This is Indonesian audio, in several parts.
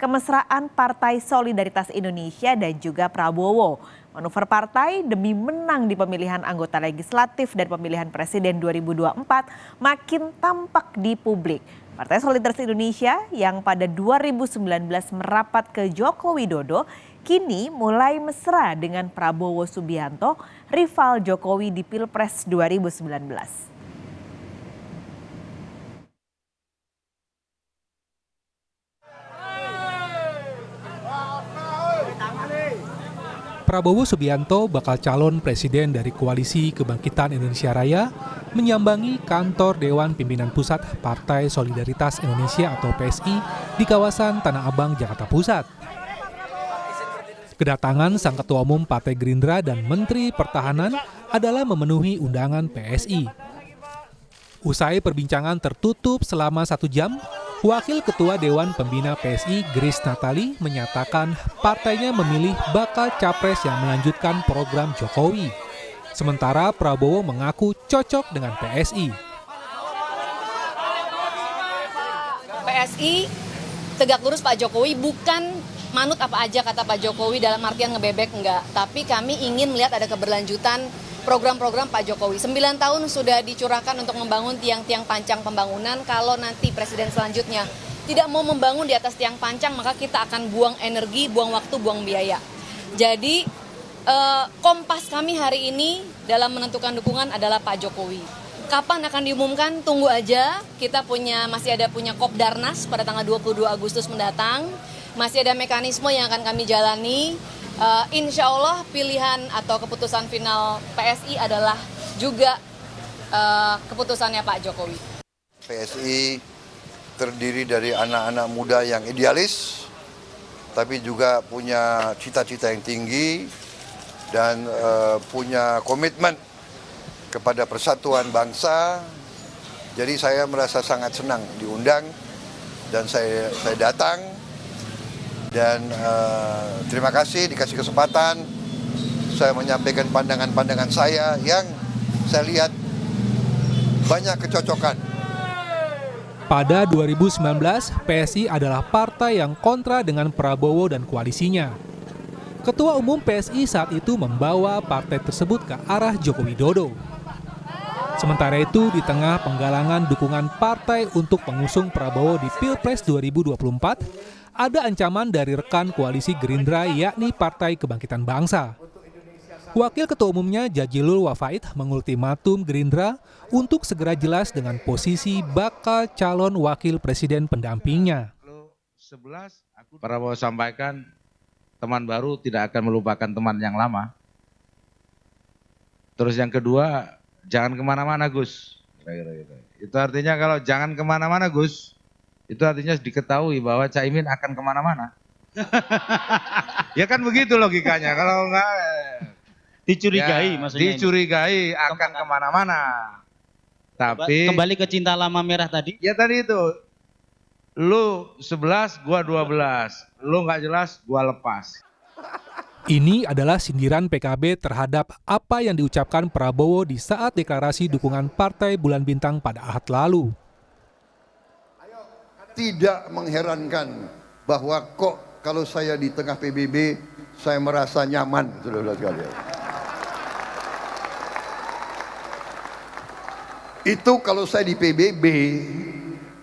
kemesraan Partai Solidaritas Indonesia dan juga Prabowo. Manuver partai demi menang di pemilihan anggota legislatif dan pemilihan presiden 2024 makin tampak di publik. Partai Solidaritas Indonesia yang pada 2019 merapat ke Joko Widodo kini mulai mesra dengan Prabowo Subianto, rival Jokowi di Pilpres 2019. Prabowo Subianto, bakal calon presiden dari Koalisi Kebangkitan Indonesia Raya, menyambangi kantor Dewan Pimpinan Pusat Partai Solidaritas Indonesia atau PSI di kawasan Tanah Abang, Jakarta Pusat. Kedatangan sang Ketua Umum Partai Gerindra dan Menteri Pertahanan adalah memenuhi undangan PSI. Usai perbincangan tertutup selama 1 jam, Wakil Ketua Dewan Pembina PSI Grace Natali menyatakan partainya memilih bakal capres yang melanjutkan program Jokowi. Sementara Prabowo mengaku cocok dengan PSI. PSI tegak lurus Pak Jokowi, bukan manut apa aja kata Pak Jokowi dalam artian ngebebek, enggak. Tapi kami ingin melihat ada keberlanjutan program-program Pak Jokowi. 9 tahun sudah dicurahkan untuk membangun tiang-tiang pancang pembangunan. Kalau nanti presiden selanjutnya tidak mau membangun di atas tiang pancang, maka kita akan buang energi, buang waktu, buang biaya. Jadi kompas kami hari ini dalam menentukan dukungan adalah Pak Jokowi. Kapan akan diumumkan? Tunggu aja. Kita masih ada Kopdarnas pada tanggal 22 Agustus mendatang. Masih ada mekanisme yang akan kami jalani. Insya Allah pilihan atau keputusan final PSI adalah juga keputusannya Pak Jokowi. PSI terdiri dari anak-anak muda yang idealis, tapi juga punya cita-cita yang tinggi dan punya komitmen kepada persatuan bangsa. Jadi saya merasa sangat senang diundang dan saya datang. Dan terima kasih dikasih kesempatan saya menyampaikan pandangan-pandangan saya yang saya lihat banyak kecocokan. Pada 2019, PSI adalah partai yang kontra dengan Prabowo dan koalisinya. Ketua Umum PSI saat itu membawa partai tersebut ke arah Joko Widodo. Sementara itu, di tengah penggalangan dukungan partai untuk pengusung Prabowo di Pilpres 2024, ada ancaman dari rekan koalisi Gerindra yakni Partai Kebangkitan Bangsa. Wakil Ketua Umumnya Jazilul Wafait mengultimatum Gerindra untuk segera jelas dengan posisi bakal calon wakil presiden pendampingnya. Prabowo sampaikan teman baru tidak akan melupakan teman yang lama. Terus yang kedua, jangan kemana-mana Gus. Itu artinya kalau jangan kemana-mana Gus, itu artinya diketahui bahwa Caimin akan kemana-mana. Ya kan begitu logikanya. Kalau enggak dicurigai, ya, maksudnya dicurigai akan kemana-mana. Tapi kembali ke cinta lama merah tadi. Ya tadi itu, lu 11, gua 12. Lu nggak jelas, gua lepas. Ini adalah sindiran PKB terhadap apa yang diucapkan Prabowo di saat deklarasi dukungan Partai Bulan Bintang pada Ahad lalu. Tidak mengherankan bahwa kok kalau saya di tengah PBB saya merasa nyaman, saudara sekalian. Itu kalau saya di PBB,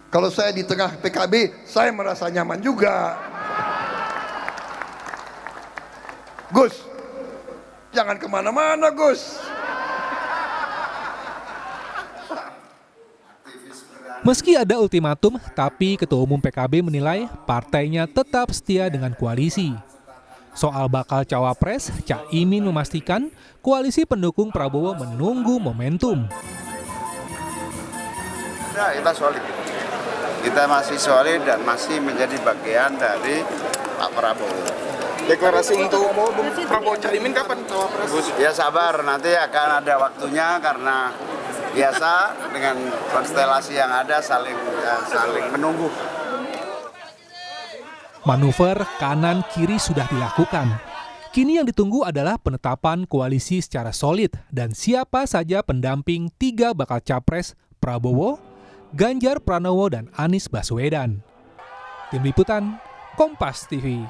kalau saya di tengah PKB saya merasa nyaman juga. Gus, jangan kemana-mana Gus. Meski ada ultimatum, tapi Ketua Umum PKB menilai partainya tetap setia dengan koalisi. Soal bakal cawapres, Cak Imin memastikan koalisi pendukung Prabowo menunggu momentum. Nah, kita solid. Kita masih solid dan masih menjadi bagian dari Pak Prabowo. Deklarasi untuk Prabowo Caimin kapan cawapres? Ya sabar, nanti akan ada waktunya karena biasa dengan konstelasi yang ada saling menunggu. Manuver kanan kiri sudah dilakukan. Kini yang ditunggu adalah penetapan koalisi secara solid dan siapa saja pendamping 3 bakal capres Prabowo, Ganjar Pranowo dan Anies Baswedan. Tim Liputan, Kompas TV.